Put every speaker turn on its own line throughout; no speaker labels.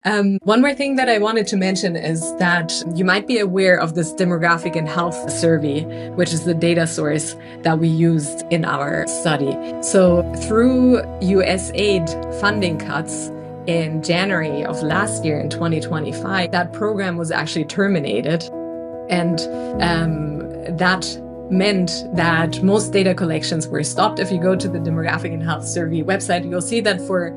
One more thing that I wanted to mention is that you might be aware of this demographic and health survey, which is the data source that we used in our study. So through US aid funding cuts in January of last year in 2025, that program was actually terminated. And that meant that most data collections were stopped. If you go to the Demographic and Health Survey website, you'll see that for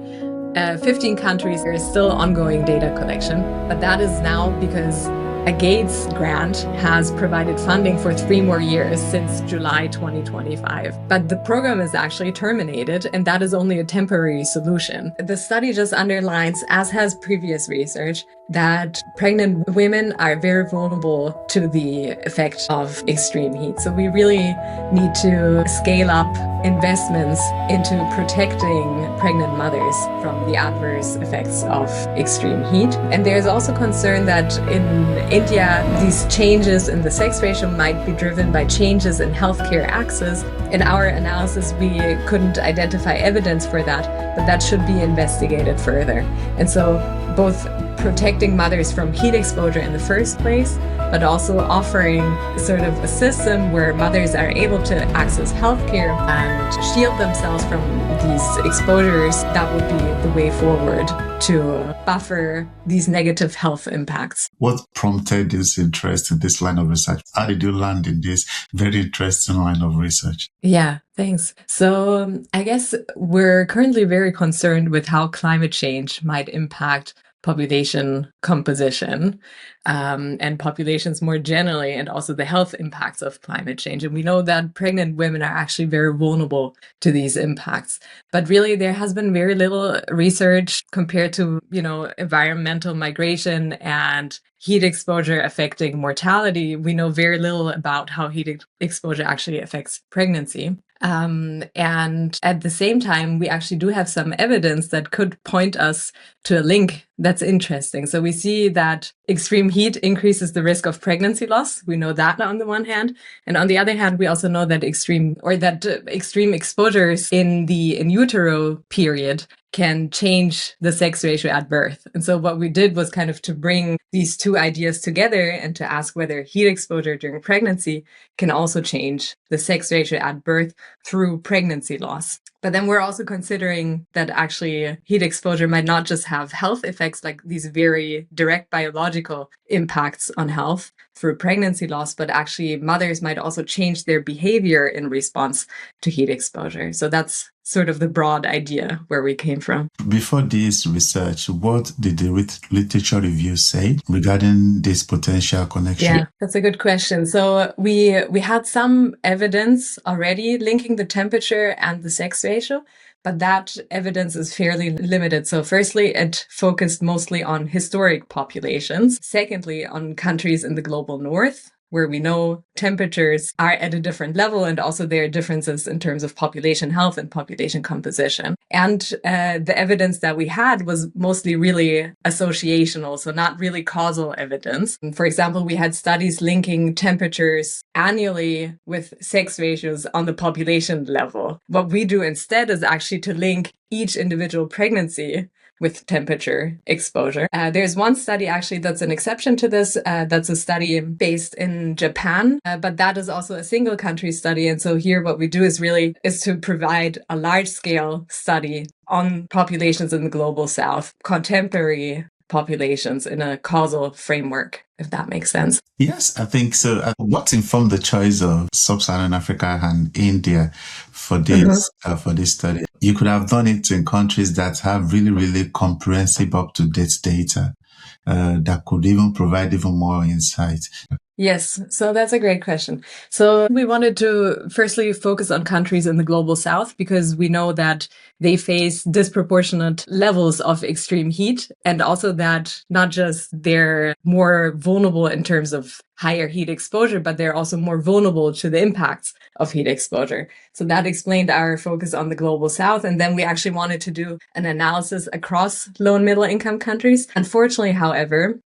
15 countries, there is still ongoing data collection, but that is now because a Gates grant has provided funding for 3 more years since July 2025. But the program is actually terminated, and that is only a temporary solution. The study just underlines, as has previous research, that pregnant women are very vulnerable to the effect of extreme heat. So we really need to scale up investments into protecting pregnant mothers from the adverse effects of extreme heat. And there's also concern that in India, these changes in the sex ratio might be driven by changes in healthcare access. In our analysis, we couldn't identify evidence for that, but that should be investigated further. And so both protecting mothers from heat exposure in the first place, but also offering sort of a system where mothers are able to access healthcare and shield themselves from these exposures, that would be the way forward to buffer these negative health impacts.
What prompted this interest in this line of research? How did you land in this very interesting line of research?
Yeah, thanks. So I guess we're currently very concerned with how climate change might impact population composition and populations more generally, and also the health impacts of climate change. And we know that pregnant women are actually very vulnerable to these impacts. But really, there has been very little research compared to, environmental migration and heat exposure affecting mortality. We know very little about how heat exposure actually affects pregnancy. And at the same time, we actually do have some evidence that could point us to a link that's interesting. So we see that extreme heat increases the risk of pregnancy loss. We know that on the one hand. And on the other hand, we also know that extreme exposures in the in utero period can change the sex ratio at birth. And so what we did was kind of to bring these two ideas together and to ask whether heat exposure during pregnancy can also change the sex ratio at birth through pregnancy loss. But then we're also considering that actually heat exposure might not just have health effects, like these very direct biological impacts on health through pregnancy loss, but actually mothers might also change their behavior in response to heat exposure. So that's sort of the broad idea where we came from.
Before this research, what did the literature review say regarding this potential connection?
Yeah, that's a good question. So we had some evidence already linking the temperature and the sex ratio, but that evidence is fairly limited. So firstly, it focused mostly on historic populations. Secondly, on countries in the global north, where we know temperatures are at a different level, and also there are differences in terms of population health and population composition. And the evidence that we had was mostly really associational, so not really causal evidence. For example, we had studies linking temperatures annually with sex ratios on the population level. What we do instead is actually to link each individual pregnancy with temperature exposure. There's one study actually that's an exception to this. That's a study based in Japan, but that is also a single country study. And so here what we do is to provide a large scale study on populations in the global south, contemporary populations in a causal framework, if that makes sense.
Yes, I think so. What informed the choice of Sub-Saharan Africa and India for this study? You could have done it in countries that have really, really comprehensive up-to-date data that could even provide even more insight.
Yes, so that's a great question. So we wanted to firstly focus on countries in the global south because we know that they face disproportionate levels of extreme heat, and also that not just they're more vulnerable in terms of higher heat exposure, but they're also more vulnerable to the impacts of heat exposure. So that explained our focus on the global south. And then we actually wanted to do an analysis across low and middle income countries. Unfortunately, however,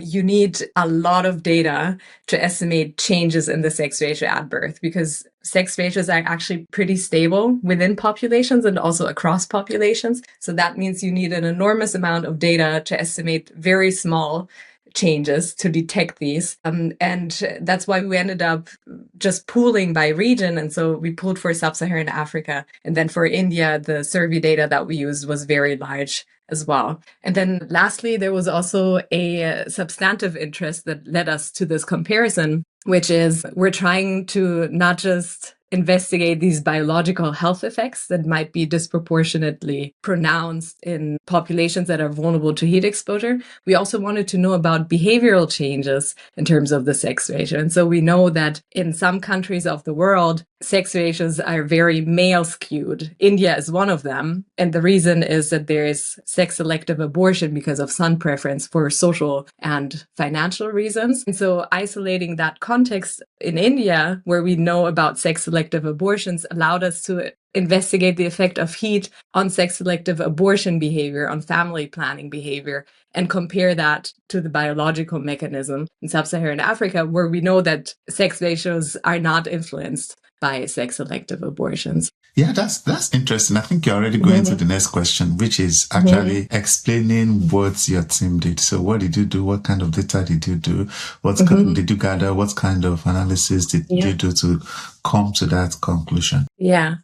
You need a lot of data to estimate changes in the sex ratio at birth, because sex ratios are actually pretty stable within populations and also across populations. So that means you need an enormous amount of data to estimate very small changes to detect these. And that's why we ended up just pooling by region. And so we pooled for Sub-Saharan Africa. And then for India, the survey data that we used was very large as well. And then lastly, there was also a substantive interest that led us to this comparison, which is we're trying to not just investigate these biological health effects that might be disproportionately pronounced in populations that are vulnerable to heat exposure. We also wanted to know about behavioral changes in terms of the sex ratio. And so we know that in some countries of the world, sex ratios are very male skewed. India is one of them. And the reason is that there is sex-selective abortion because of son preference for social and financial reasons. And so isolating that context in India, where we know about sex-selective abortions, allowed us to investigate the effect of heat on sex-selective abortion behavior, on family planning behavior, and compare that to the biological mechanism in Sub-Saharan Africa, where we know that sex ratios are not influenced by sex-selective abortions.
Yeah, that's interesting. I think you're already going to the next question, which is actually explaining what your team did. So what did you do? What kind of data did you do? What did you gather? What kind of analysis did you do to come to that conclusion?
Yeah.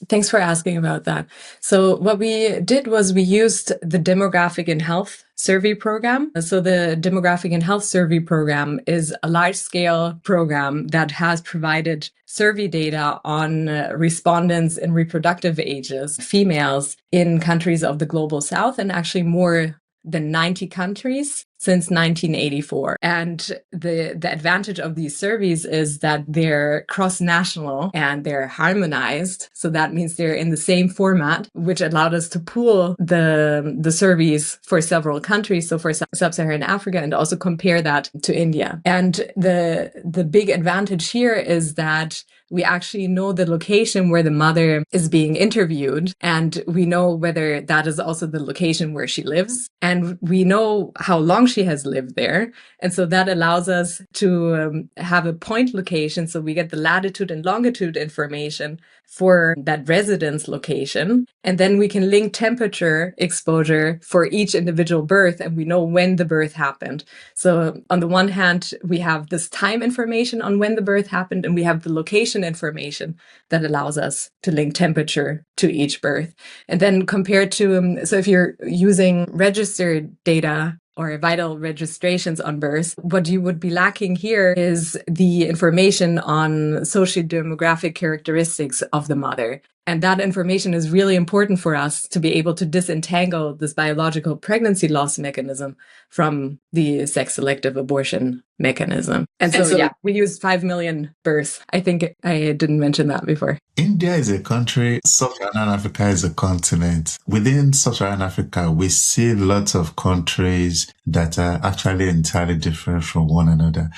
Thanks for asking about that. So what we did was we used the Demographic and Health Survey Program. So the Demographic and Health Survey Program is a large-scale program that has provided survey data on respondents in reproductive ages, females in countries of the Global South, and actually more than 90 countries since 1984. And the advantage of these surveys is that they're cross-national and they're harmonized. So that means they're in the same format, which allowed us to pool the surveys for several countries. So for Sub-Saharan Africa, and also compare that to India. And the big advantage here is that we actually know the location where the mother is being interviewed, and we know whether that is also the location where she lives, and we know how long she has lived there. And so that allows us to have a point location. So we get the latitude and longitude information for that residence location. And then we can link temperature exposure for each individual birth, and we know when the birth happened. So on the one hand, we have this time information on when the birth happened, and we have the location information that allows us to link temperature to each birth. And then compared to, so if you're using registered data or vital registrations on births, what you would be lacking here is the information on socio-demographic characteristics of the mother. And that information is really important for us to be able to disentangle this biological pregnancy loss mechanism from the sex-selective abortion mechanism. And so yeah, we used 5 million births. I think I didn't mention that before.
India is a country, Sub-Saharan Africa is a continent. Within Sub-Saharan Africa, we see lots of countries that are actually entirely different from one another,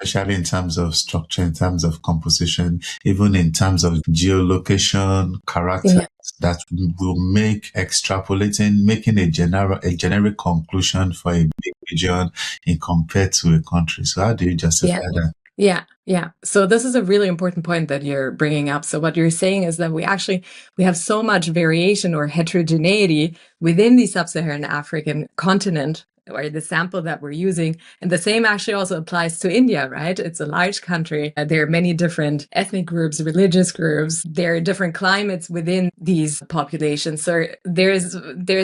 especially in terms of structure, in terms of composition, even in terms of geolocation, character, that will make extrapolating, making a generic conclusion for a big region in compared to a country. So how do you justify that?
Yeah. So this is a really important point that you're bringing up. So what you're saying is that we have so much variation or heterogeneity within the Sub-Saharan African continent, or the sample that we're using. And the same actually also applies to India, right? It's a large country. There are many different ethnic groups, religious groups. There are different climates within these populations. So there's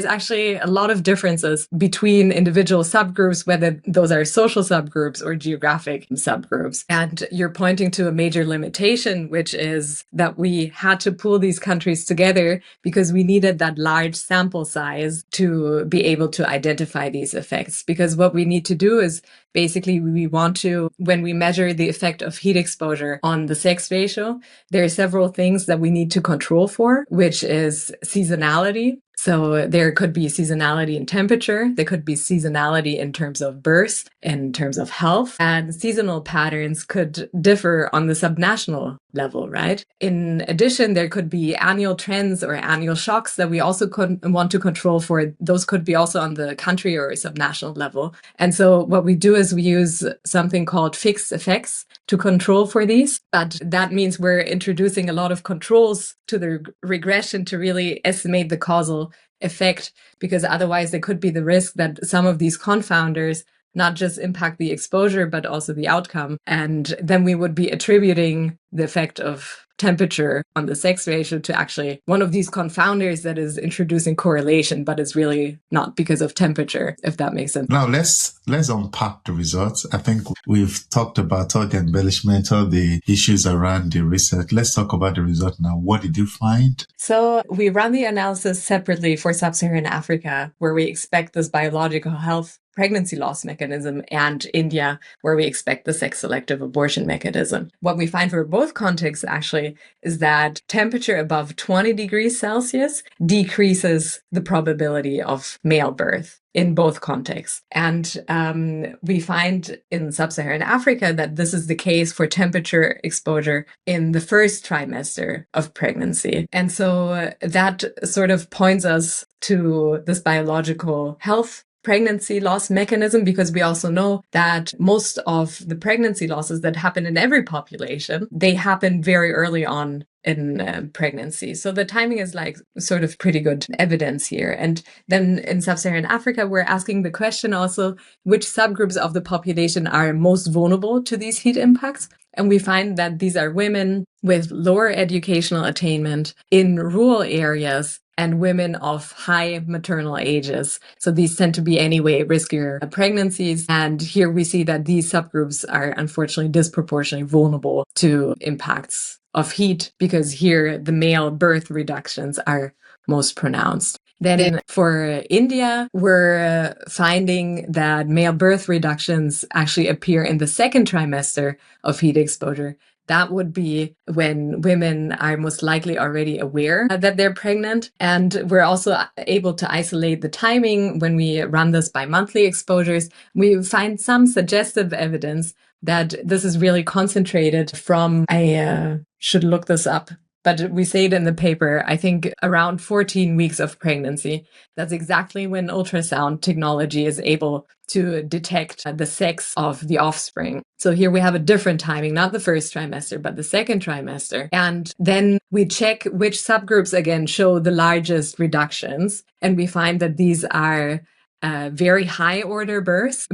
actually a lot of differences between individual subgroups, whether those are social subgroups or geographic subgroups. And you're pointing to a major limitation, which is that we had to pool these countries together because we needed that large sample size to be able to identify these effects. Because what we need to do is basically we want to, when we measure the effect of heat exposure on the sex ratio, there are several things that we need to control for, which is seasonality. So there could be seasonality in temperature, there could be seasonality in terms of births, in terms of health, and seasonal patterns could differ on the subnational level, right? In addition, there could be annual trends or annual shocks that we also want to control for. Those could be also on the country or subnational level. And so what we do is we use something called fixed effects to control for these. But that means we're introducing a lot of controls to the regression to really estimate the causal effect, because otherwise there could be the risk that some of these confounders not just impact the exposure, but also the outcome. And then we would be attributing the effect of temperature on the sex ratio to actually one of these confounders that is introducing correlation, but it's really not because of temperature, if that makes sense.
Now let's unpack the results. I think we've talked about all the embellishment, all the issues around the research. Let's talk about the result now. What did you find?
So we run the analysis separately for Sub-Saharan Africa, where we expect this biological health pregnancy loss mechanism, and India, where we expect the sex-selective abortion mechanism. What we find for both contexts actually is that temperature above 20 degrees Celsius decreases the probability of male birth in both contexts. And we find in Sub-Saharan Africa that this is the case for temperature exposure in the first trimester of pregnancy. And so that sort of points us to this biological health pregnancy loss mechanism, because we also know that most of the pregnancy losses that happen in every population, they happen very early on in pregnancy. So the timing is like sort of pretty good evidence here. And then in Sub-Saharan Africa, we're asking the question also, which subgroups of the population are most vulnerable to these heat impacts? And we find that these are women with lower educational attainment in rural areas and women of high maternal ages. So these tend to be anyway riskier pregnancies. And here we see that these subgroups are unfortunately disproportionately vulnerable to impacts of heat, because here the male birth reductions are most pronounced. Then for India, we're finding that male birth reductions actually appear in the second trimester of heat exposure. That would be when women are most likely already aware that they're pregnant. And we're also able to isolate the timing when we run this by monthly exposures. We find some suggestive evidence that this is really concentrated from, I should look this up, but we say it in the paper, I think around 14 weeks of pregnancy. That's exactly when ultrasound technology is able to detect the sex of the offspring. So here we have a different timing, not the first trimester, but the second trimester. And then we check which subgroups again show the largest reductions. And we find that these are very high order births,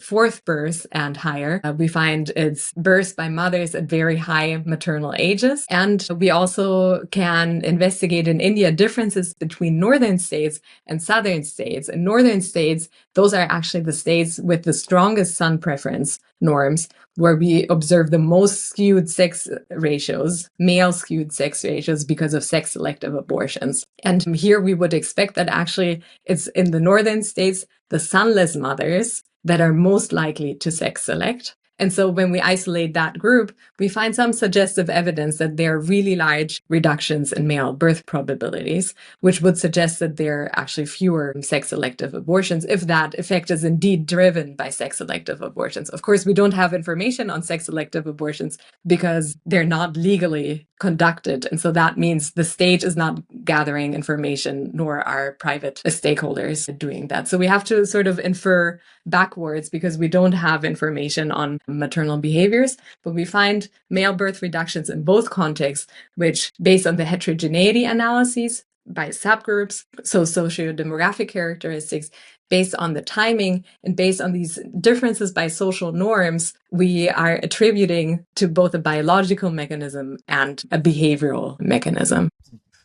fourth births and higher. We find it's births by mothers at very high maternal ages. And we also can investigate in India differences between northern states and southern states. In northern states, those are actually the states with the strongest sun preference norms, where we observe the most skewed sex ratios, male skewed sex ratios, because of sex-selective abortions. And here we would expect that actually it's in the northern states, the sunless mothers that are most likely to sex select. And so when we isolate that group, we find some suggestive evidence that there are really large reductions in male birth probabilities, which would suggest that there are actually fewer sex-selective abortions, if that effect is indeed driven by sex-selective abortions. Of course, we don't have information on sex-selective abortions because they're not legally conducted. And so that means the state is not gathering information, nor are private stakeholders doing that. So we have to sort of infer backwards because we don't have information on maternal behaviors, but we find male birth reductions in both contexts, which based on the heterogeneity analyses by subgroups, so socio-demographic characteristics, based on the timing and based on these differences by social norms, we are attributing to both a biological mechanism and a behavioral mechanism.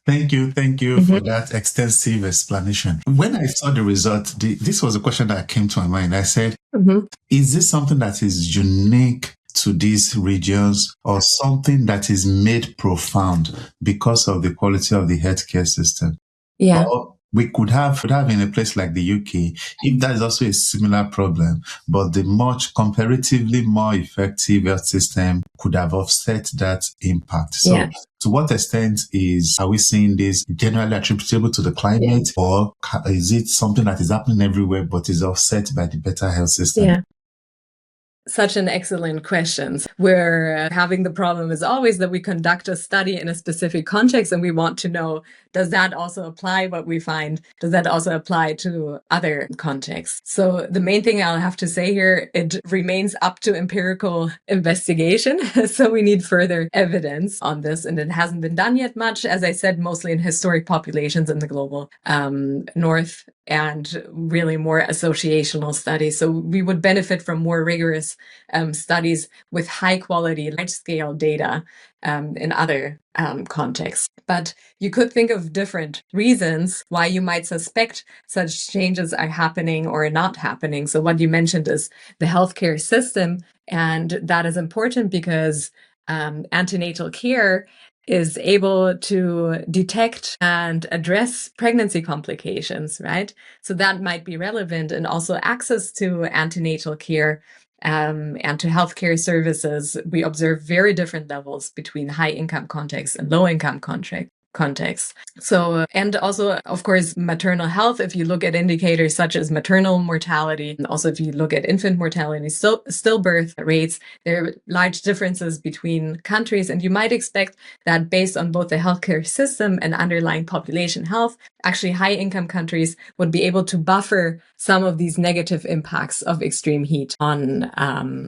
Thank you for that extensive explanation. When I saw the result, this was a question that came to my mind. I said, is this something that is unique to these regions or something that is made profound because of the quality of the healthcare system?
Yeah.
Or we could have in a place like the UK, if that is also a similar problem, but the much comparatively more effective health system could have offset that impact. So to what extent are we seeing this generally attributable to the climate, or is it something that is happening everywhere but is offset by the better health system?
Yeah. such an excellent question. We're having the problem is always that we conduct a study in a specific context and we want to know, does that also apply what we find? Does that also apply to other contexts? So the main thing I'll have to say here, it remains up to empirical investigation. So we need further evidence on this, and it hasn't been done yet much, as I said, mostly in historic populations in the global north, and really more associational studies. So we would benefit from more rigorous studies with high quality, large scale data in other contexts. But you could think of different reasons why you might suspect such changes are happening or not happening. So what you mentioned is the healthcare system, and that is important because antenatal care is able to detect and address pregnancy complications, right? So that might be relevant, and also access to antenatal care and to healthcare services. We observe very different levels between high income contexts and low income contexts. So, and also, of course, maternal health, if you look at indicators such as maternal mortality, and also if you look at infant mortality, stillbirth rates, there are large differences between countries. And you might expect that based on both the healthcare system and underlying population health, actually high income countries would be able to buffer some of these negative impacts of extreme heat on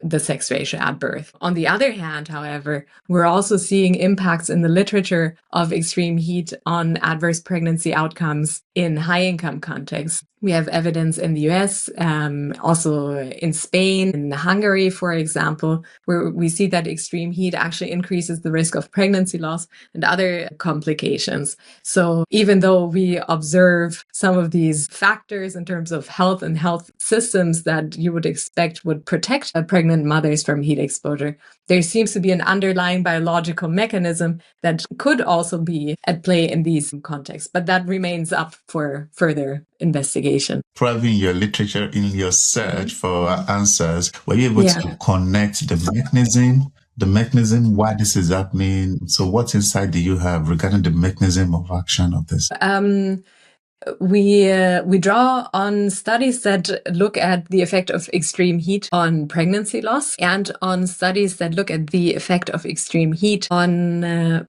the sex ratio at birth. On the other hand, however, we're also seeing impacts in the literature of extreme heat on adverse pregnancy outcomes in high income contexts. We have evidence in the US, also in Spain, in Hungary, for example, where we see that extreme heat actually increases the risk of pregnancy loss and other complications. So even though we observe some of these factors in terms of health and health systems that you would expect would protect pregnant mothers from heat exposure, there seems to be an underlying biological mechanism that could also be at play in these contexts, but that remains up for further investigation.
Probably in your literature, in your search for answers, were you able to connect the mechanism, why this is happening? So what insight do you have regarding the mechanism of action of this?
We draw on studies that look at the effect of extreme heat on pregnancy loss, and on studies that look at the effect of extreme heat on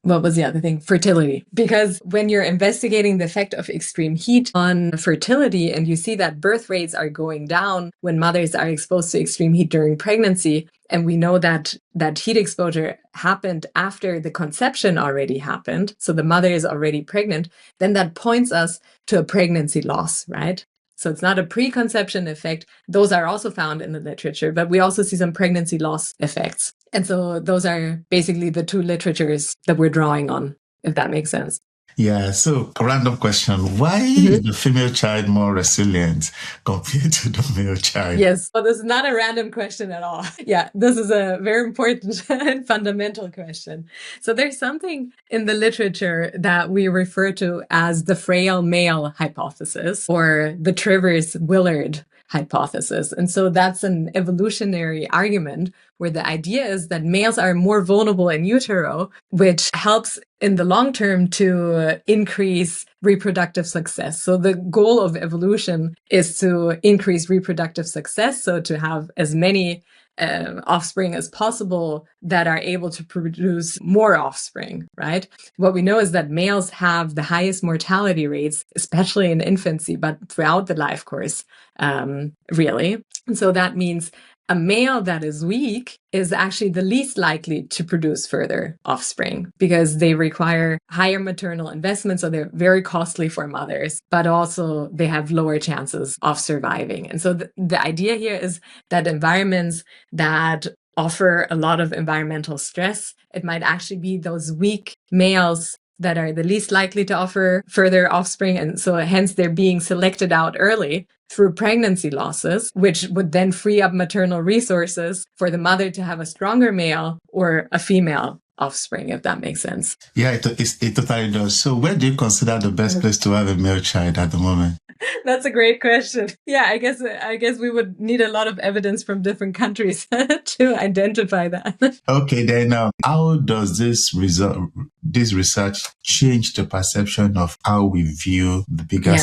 what was the other thing? Fertility. Because when you're investigating the effect of extreme heat on fertility and you see that birth rates are going down when mothers are exposed to extreme heat during pregnancy, and we know that heat exposure happened after the conception already happened, so the mother is already pregnant, then that points us to a pregnancy loss, right? So it's not a preconception effect. Those are also found in the literature, but we also see some pregnancy loss effects. And so those are basically the two literatures that we're drawing on, if that makes sense.
Yeah, so a random question. Why is the female child more resilient compared to the male child?
Yes, well, this is not a random question at all. Yeah, this is a very important and fundamental question. So there's something in the literature that we refer to as the frail male hypothesis, or the Trivers-Willard hypothesis. And so that's an evolutionary argument where the idea is that males are more vulnerable in utero, which helps in the long term to increase reproductive success. So the goal of evolution is to increase reproductive success, so to have as many offspring as possible that are able to produce more offspring, right? What we know is that males have the highest mortality rates, especially in infancy, but throughout the life course, really. And so that means a male that is weak is actually the least likely to produce further offspring because they require higher maternal investment, so they're very costly for mothers, but also they have lower chances of surviving. And so the idea here is that environments that offer a lot of environmental stress, it might actually be those weak males that are the least likely to offer further offspring. And so hence they're being selected out early through pregnancy losses, which would then free up maternal resources for the mother to have a stronger male or a female offspring, if that makes sense.
Yeah, it totally does. So where do you consider the best place to have a male child at the moment?
That's a great question. Yeah, I guess we would need a lot of evidence from different countries to identify that.
Okay, then how does this research change the perception of how we view the bigger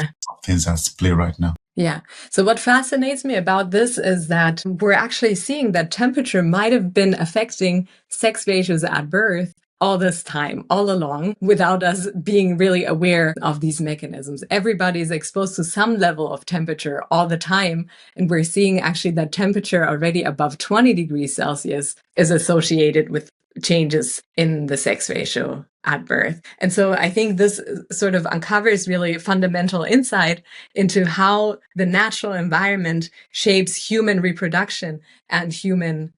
things at play right now?
Yeah. So what fascinates me about this is that we're actually seeing that temperature might have been affecting sex ratios at birth all this time, all along, without us being really aware of these mechanisms. Everybody's exposed to some level of temperature all the time. And we're seeing actually that temperature already above 20 degrees Celsius is associated with changes in the sex ratio at birth. And so I think this sort of uncovers really fundamental insight into how the natural environment shapes human reproduction and human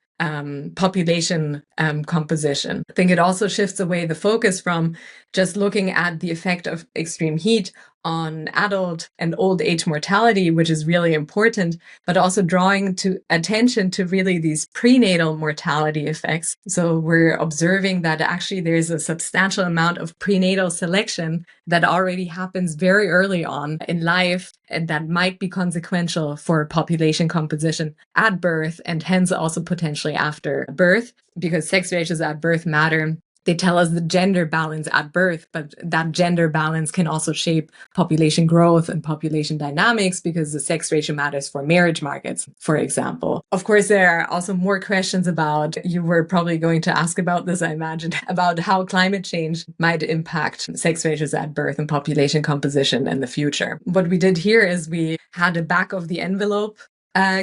population composition. I think it also shifts away the focus from just looking at the effect of extreme heat on adult and old age mortality, which is really important, but also drawing attention to really these prenatal mortality effects. So we're observing that actually there's a substantial amount of prenatal selection that already happens very early on in life, and that might be consequential for population composition at birth and hence also potentially after birth, because sex ratios at birth matter. They tell us the gender balance at birth, but that gender balance can also shape population growth and population dynamics because the sex ratio matters for marriage markets, for example. Of course, there are also more questions about, you were probably going to ask about this, I imagine, about how climate change might impact sex ratios at birth and population composition in the future. What we did here is we had a back of the envelope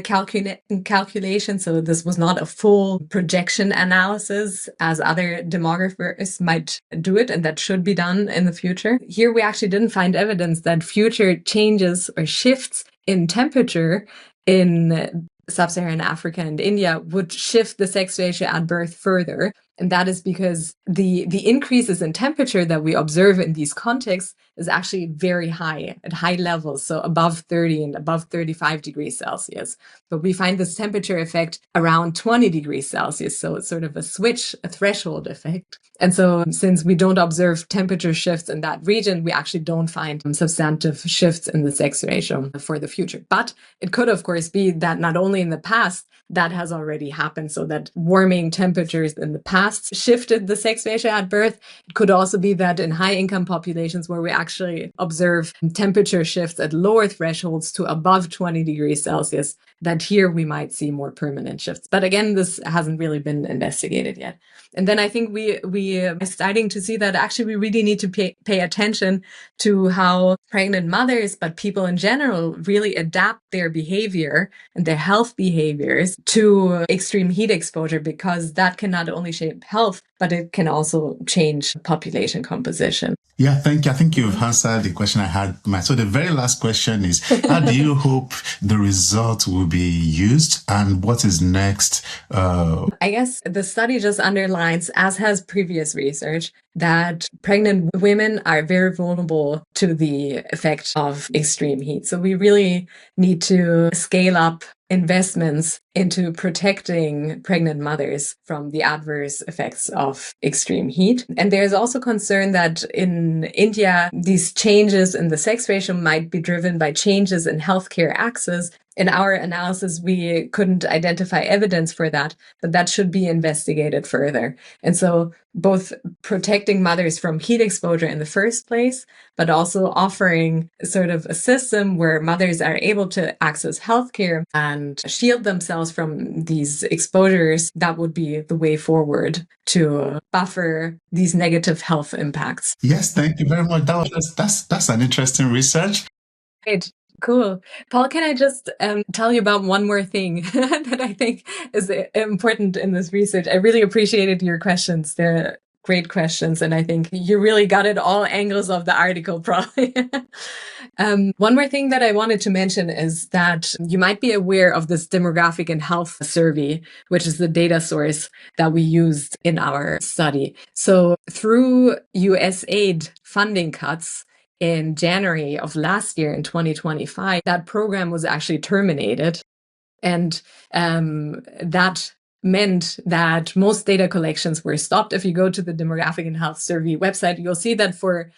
calculation. So this was not a full projection analysis as other demographers might do it, and that should be done in the future. Here we actually didn't find evidence that future changes or shifts in temperature in Sub-Saharan Africa and India would shift the sex ratio at birth further. And that is because the increases in temperature that we observe in these contexts is actually very high, at high levels, so above 30 and above 35 degrees Celsius. But we find this temperature effect around 20 degrees Celsius, so it's sort of a switch, a threshold effect. And so since we don't observe temperature shifts in that region, we actually don't find substantive shifts in the sex ratio for the future. But it could, of course, be that not only in the past, that has already happened, so that warming temperatures in the past shifted the sex ratio at birth. It could also be that in high-income populations where we actually observe temperature shifts at lower thresholds to above 20 degrees Celsius, that here we might see more permanent shifts. But again, this hasn't really been investigated yet. And then I think we are starting to see that actually we really need to pay attention to how pregnant mothers, but people in general, really adapt their behavior and their health behaviors to extreme heat exposure, because that can not only shape health, but it can also change population composition.
Yeah, thank you. I think you've answered the question I had. So the very last question is, how do you hope the result will be used, and what is next?
I guess the study just underlines, as has previous research, that pregnant women are very vulnerable to the effect of extreme heat. So we really need to scale up investments into protecting pregnant mothers from the adverse effects of extreme heat. And there's also concern that in India, these changes in the sex ratio might be driven by changes in healthcare access. In our analysis, we couldn't identify evidence for that, but that should be investigated further. And so both protecting mothers from heat exposure in the first place, but also offering sort of a system where mothers are able to access healthcare and shield themselves from these exposures, that would be the way forward to buffer these negative health impacts.
Yes, thank you very much. That's an interesting research.
Great. Cool. Paul, can I just tell you about one more thing that I think is important in this research? I really appreciated your questions. They're great questions, and I think you really got it all angles of the article, probably. One more thing that I wanted to mention is that you might be aware of this demographic and health survey, which is the data source that we used in our study. So through USAID funding cuts, in January of last year, in 2025, that program was actually terminated. And that meant that most data collections were stopped. If you go to the Demographic and Health Survey website, you'll see that for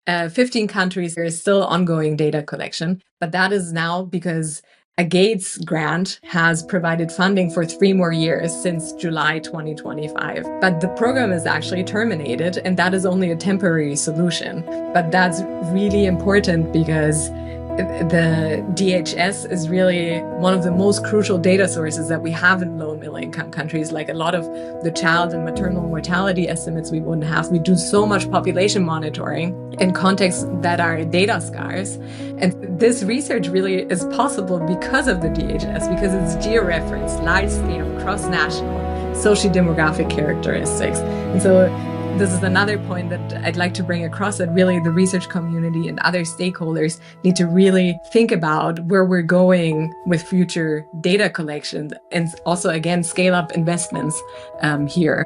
15 countries, there is still ongoing data collection. But that is now because a Gates grant has provided funding for 3 more years since July 2025. But the program is actually terminated, and that is only a temporary solution. But that's really important because the DHS is really one of the most crucial data sources that we have in low and middle income countries. Like a lot of the child and maternal mortality estimates we wouldn't have. We do so much population monitoring in contexts that are data scarce. And this research really is possible because of the DHS, because it's geo-referenced, large scale, cross-national, socio-demographic characteristics. And so this is another point that I'd like to bring across, that really the research community and other stakeholders need to really think about where we're going with future data collection, and also, again, scale up investments here.